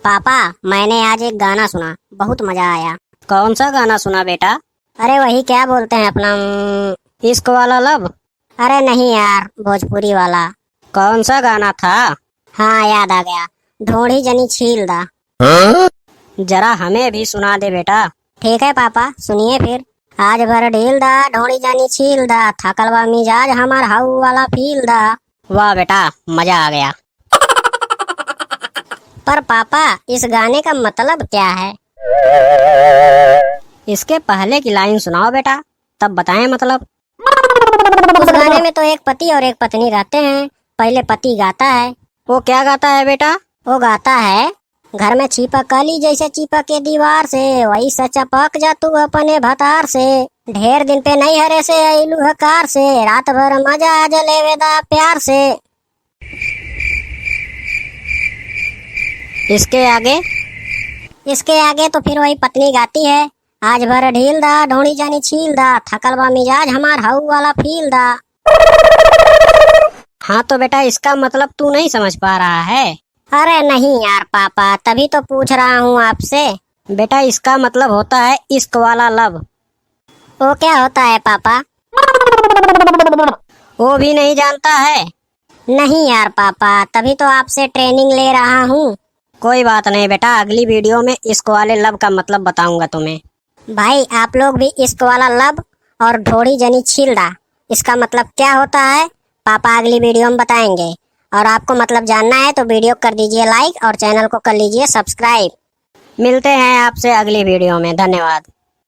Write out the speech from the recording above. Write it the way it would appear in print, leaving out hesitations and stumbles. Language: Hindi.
पापा, मैंने आज एक गाना सुना, बहुत मजा आया। कौन सा गाना सुना बेटा? अरे वही क्या बोलते हैं अपना इश्क वाला लब? अरे नहीं यार, भोजपुरी वाला। कौन सा गाना था? हाँ याद आ गया, ढोढ़ी जनी छील दा। जरा हमें भी सुना दे बेटा। ठीक है पापा, सुनिए फिर। आज भर ढील दा, ढोढ़ी जानी छील दा, थकलवा मिजाज हमार हाउ वाला फील दा। वाह बेटा, मजा आ गया। पर पापा, इस गाने का मतलब क्या है? इसके पहले की लाइन सुनाओ बेटा, तब बताएं मतलब। उस गाने में तो एक पति और एक पत्नी रहते हैं। पहले पति गाता है। वो क्या गाता है बेटा? वो गाता है, घर में चिपक कली जैसे चिपक के दीवार से, वही से चपक जा तू अपने भतार से। ढेर दिन पे नहीं हरे से अइलू है कार से, रात भर मजा जले वेदा प्यार से। इसके आगे? इसके आगे तो फिर वही पत्नी गाती है, आज भर ढील दा, ढोणी जानी छील दा, थकलवा मिजाज हमार हाउ वाला फील दा। हाँ तो बेटा, इसका मतलब तू नहीं समझ पा रहा है? अरे नहीं यार पापा, तभी तो पूछ रहा हूँ आपसे। बेटा, इसका मतलब होता है इश्क वाला लब। वो क्या होता है पापा? वो भी नहीं जानता है? नहीं यार पापा, तभी तो आपसे ट्रेनिंग ले रहा हूँ। कोई बात नहीं बेटा, अगली वीडियो में इश्क वाले लब का मतलब बताऊंगा तुम्हें। भाई आप लोग भी इश्क वाला लब और ढोड़ी जनी छीलदा, इसका मतलब क्या होता है पापा अगली वीडियो में बताएंगे। और आपको मतलब जानना है तो वीडियो कर दीजिए लाइक और चैनल को कर लीजिए सब्सक्राइब। मिलते हैं आपसे अगली वीडियो में। धन्यवाद।